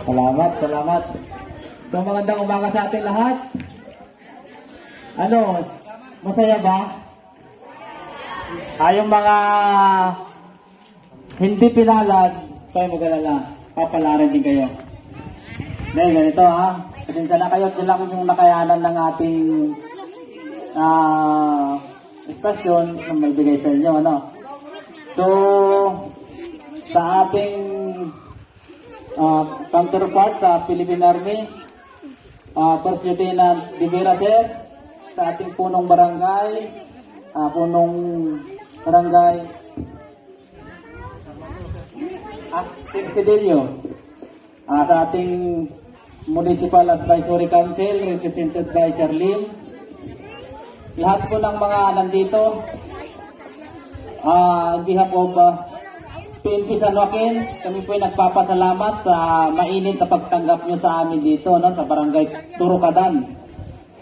Salamat, salamat. So, magandang umaga sa ating lahat. Ano, masaya ba? Yung mga hindi pinalad, kayo mag-alala, papalaran din kayo. Dahil ganito ha, pasensya na kayo, yun lang yung nakayanan ng ating istasyon na may bigay sa inyo, ano? So, sa ating counterpart sa Philippine Army, First Lieutenant Divera Sir, sa ating punong barangay, Sidelio, sa ating Municipal Advisory Council, represented by Sir Lim, lahat po ng mga nandito, on behalf of PNP San Joaquin, kami po ay nagpapasalamat sa mainit na pagtanggap nyo sa amin dito, no, sa Barangay Turukadan.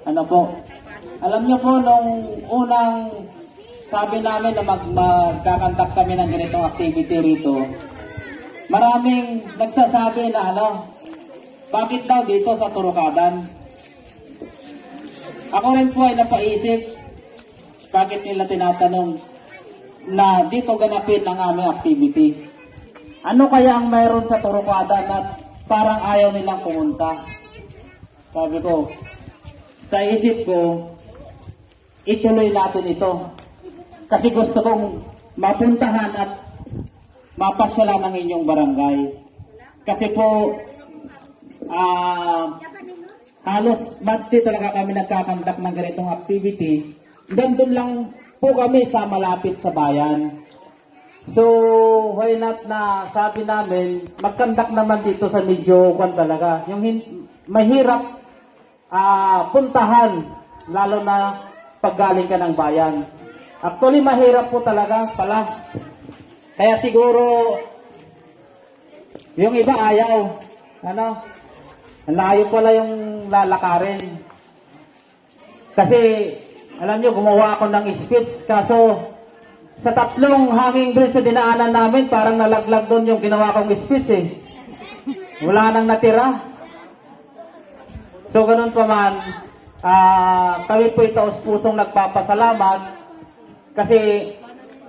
Ano po, alam nyo po, nung unang sabi namin na magkakantak kami ng ganitong activity rito, maraming nagsasabi na bakit daw dito sa Turukadan? Ako rin po ay napaisip, bakit nila tinatanong na dito ganapin ang aming activity. Ano kaya ang mayroon sa Turukadan na parang ayaw nilang pumunta? Sabi ko, sa isip ko, ituloy natin ito. Kasi gusto kong mapuntahan at mapasyalan ng inyong barangay. Kasi po, halos monthly talaga kami nagkakandak ng ganitong activity. Gandun lang po kami sa malapit sa bayan. So, why not na sabi namin, magkandak naman dito sa medyo talaga. Yung mahirap puntahan, lalo na paggaling ka ng bayan. Actually, mahirap po talaga pala. Kaya siguro, yung iba ayaw. Ang layo pala yung lalakarin. Kasi, alam nyo, gumawa ako ng speech, kaso sa 3 hanging bridge sa dinaanan namin, parang nalaglag doon yung ginawa kong speech eh. Wala nang natira. So, ganun pa man, kami po itaos pusong nagpapasalamat kasi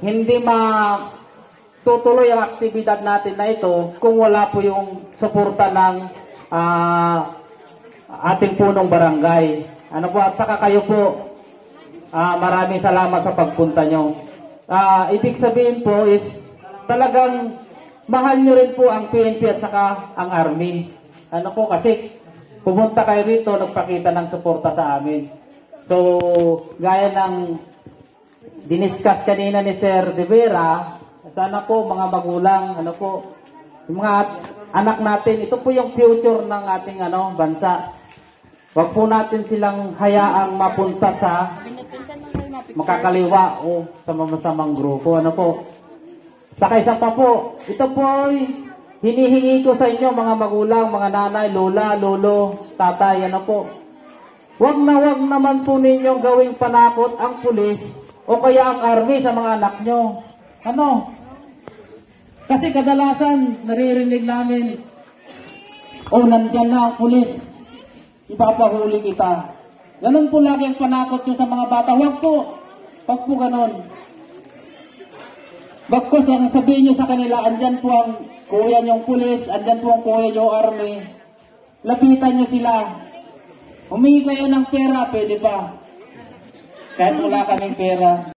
hindi matutuloy ang aktibidad natin na ito kung wala po yung suporta ng ating punong barangay. Ano po, at saka kayo po, maraming salamat sa pagpunta nyo. Ibig sabihin po is talagang mahal nyo rin po ang PNP at saka ang Army. Ano po, kasi pumunta kayo rito, nagpakita ng suporta sa amin. So, gaya ng diniscuss kanina ni Sir Divera, sana po mga magulang, yung mga anak natin, ito po yung future ng ating bansa. Huwag po natin silang hayaang mapunta sa makakaliwa o sa masamang grupo. Saka isa pa po, ito po ay hinihingi ko sa inyo mga magulang, mga nanay, lola, lolo, tatay, Huwag naman po ninyong gawing panakot ang pulis o kaya ang army sa mga anak nyo. Kasi kadalasan, naririnig namin, nandyan na ang pulis, ipapahuli kita. Ganun po lagi ang panakot nyo sa mga bata. Huwag po ganun. Bagkus ang sabihin nyo sa kanila, andyan po ang kuya nyong pulis, andyan po ang kuya nyong army. Lapitan nyo sila. Humingi kayo ng pera, pwede ba? Kahit wala kaming pera.